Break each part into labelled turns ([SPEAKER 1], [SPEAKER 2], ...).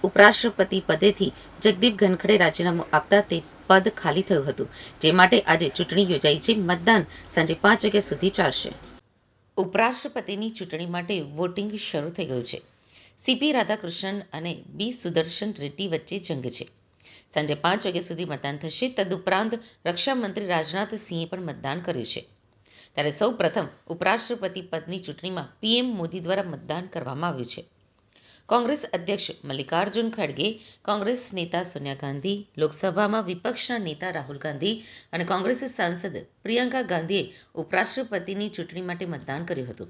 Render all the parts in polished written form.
[SPEAKER 1] ઉપરાષ્ટ્રપતિ પદેથી જગદીપ ધનખડે રાજીનામું આપતા તે પદ ખાલી થયું હતું, જે માટે આજે ચૂંટણી યોજાઈ છે. મતદાન સાંજે 5 વાગ્યા સુધી ચાલશે. ઉપરાષ્ટ્રપતિની ચૂંટણી માટે વોટિંગ શરૂ થઈ ગયું છે. સીપી રાધાકૃષ્ણન અને બી સુદર્શન રેડ્ડી વચ્ચે જંગ છે. સાંજે 5 વાગ્યા સુધી મતદાન થશે. તદુપરાંત રક્ષામંત્રી રાજનાથ સિંહે પણ મતદાન કર્યું છે. ત્યારે સૌ પ્રથમ ઉપરાષ્ટ્રપતિ પદની ચૂંટણીમાં પીએમ મોદી દ્વારા મતદાન કરવામાં આવ્યું છે. કોંગ્રેસ અધ્યક્ષ મલ્લિકાર્જુન ખડગે, કોંગ્રેસ નેતા સોનિયા ગાંધી, લોકસભામાં વિપક્ષના નેતા રાહુલ ગાંધી અને કોંગ્રેસ સાંસદ પ્રિયંકા ગાંધીએ ઉપરાષ્ટ્રપતિની ચૂંટણી માટે મતદાન કર્યું હતું.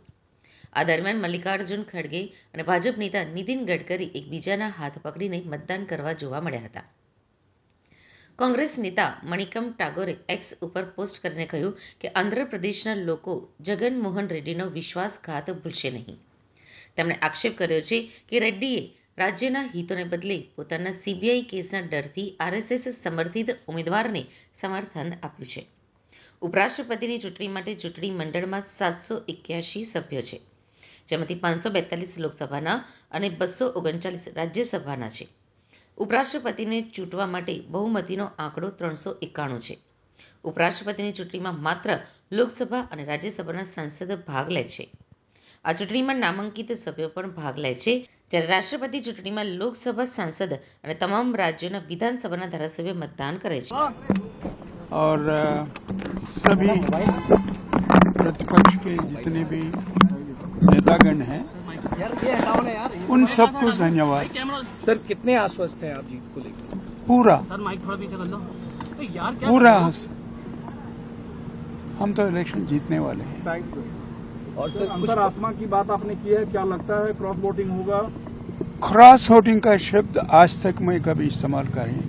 [SPEAKER 1] આ દરમિયાન મલ્લિકાર્જુન ખડગે અને ભાજપ નેતા નીતિન ગડકરી એકબીજાના હાથ પકડીને મતદાન કરવા જોવા મળ્યા હતા. કોંગ્રેસ નેતા મણિકમ ટાગોરે એક્સ ઉપર પોસ્ટ કરીને કહ્યું કે આંધ્રપ્રદેશના લોકો જગનમોહન રેડ્ડીનો વિશ્વાસઘાત ભૂલશે નહીં. તેમણે આક્ષેપ કર્યો છે કે રેડ્ડીએ રાજ્યના હિતોને બદલે પોતાના સીબીઆઈ કેસના ડરથી આરએસએસ સમર્થિત ઉમેદવારને સમર્થન આપ્યું છે. ઉપરાષ્ટ્રપતિની ચૂંટણી માટે ચૂંટણી મંડળમાં 781 સભ્યો છે, જેમાંથી 542 લોકસભાના અને 239 રાજ્યસભાના છે. ઉપરાષ્ટ્રપતિને ચૂંટવા માટે બહુમતીનો આંકડો 391 છે. ઉપરાષ્ટ્રપતિની ચૂંટણીમાં માત્ર લોકસભા અને રાજ્યસભાના સાંસદ ભાગ લે છે. આ ચૂંટણીમાં નામાંકિત સભ્યો પણ ભાગ લે છે, જ્યારે રાષ્ટ્રપતિ ચૂંટણીમાં લોકસભા સાંસદ અને તમામ રાજ્યોના વિધાનસભાના ધારાસભ્યો મતદાન કરે છે.
[SPEAKER 2] और सभी प्रतिपक्ष के जितने भी नेतागण हैं उन सबको धन्यवाद.
[SPEAKER 3] सर कितने आश्वस्त हैं आप जीत को लेकर?
[SPEAKER 2] पूरा
[SPEAKER 4] सर माइक थोड़ा पीछे कर लो. यार क्या
[SPEAKER 2] पूरा हम तो इलेक्शन जीतने वाले हैं.
[SPEAKER 3] Thank you. और
[SPEAKER 4] सर
[SPEAKER 3] सर
[SPEAKER 4] अंतरात्मा की बात आपने की है, क्या लगता है क्रॉस वोटिंग होगा?
[SPEAKER 2] क्रॉस वोटिंग का शब्द आज तक मैं कभी इस्तेमाल करें.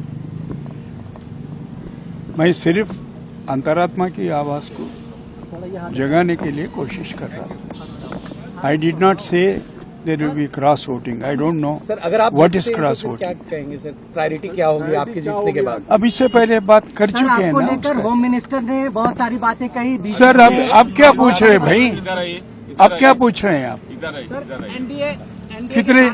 [SPEAKER 2] मैं सिर्फ अंतरात्मा की आवाज को जगाने के लिए कोशिश कर रहा था. I did not say there will be cross voting. I don't know
[SPEAKER 3] sir अगर आप
[SPEAKER 2] व्हाट इज
[SPEAKER 3] जीतते हैं
[SPEAKER 2] क्रॉस
[SPEAKER 3] तो फिर क्या
[SPEAKER 2] वोटिंग.
[SPEAKER 3] कहेंगे सर? प्रायोरिटी क्या होगी आपके जीतने के बाद?
[SPEAKER 2] अब इससे पहले बात कर
[SPEAKER 5] सर,
[SPEAKER 2] चुके हैं
[SPEAKER 5] आपको
[SPEAKER 2] ना
[SPEAKER 5] लेकर
[SPEAKER 2] उसका.
[SPEAKER 5] होम मिनिस्टर ने बहुत सारी बातें कही.
[SPEAKER 2] सर अब क्या पूछ रहे हैं भाई? अब क्या पूछ रहे हैं आप?
[SPEAKER 4] सर एनडीए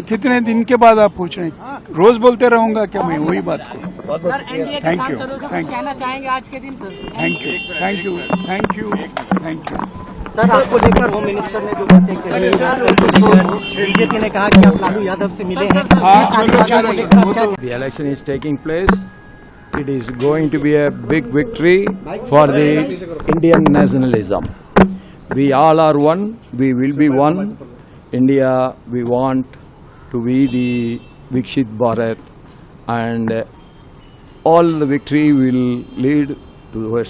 [SPEAKER 2] कितने दिन के बाद आप पूछ रहे हैं? रोज बोलते रहूंगा क्या मैं वही बात को?
[SPEAKER 3] बहुत बहुत
[SPEAKER 5] सर
[SPEAKER 3] शुक्रिया.
[SPEAKER 5] एनडीए के
[SPEAKER 2] Thank
[SPEAKER 5] साथ
[SPEAKER 2] you.
[SPEAKER 5] चलो, सर,
[SPEAKER 2] Thank
[SPEAKER 5] कुछ कहना चाहेंगे आज के दिन? Sir
[SPEAKER 2] thank you thank you thank you thank you.
[SPEAKER 5] Sir आपको लेकर होम मिनिस्टर ने जो बातें कही, बीजेपी ने कहा कि आप लालू यादव से मिले हैं.
[SPEAKER 2] हाँ,
[SPEAKER 5] ये सारी
[SPEAKER 2] चलो,
[SPEAKER 5] बातों को
[SPEAKER 2] चलो,
[SPEAKER 5] लेकर
[SPEAKER 2] वो
[SPEAKER 5] क्या
[SPEAKER 2] तो-
[SPEAKER 6] The election is taking place. It is going to be a big victory for the Indian nationalism. We all are one. We will be one. India, we want to be the Vikshit Bharat, and all the victory will lead to the West.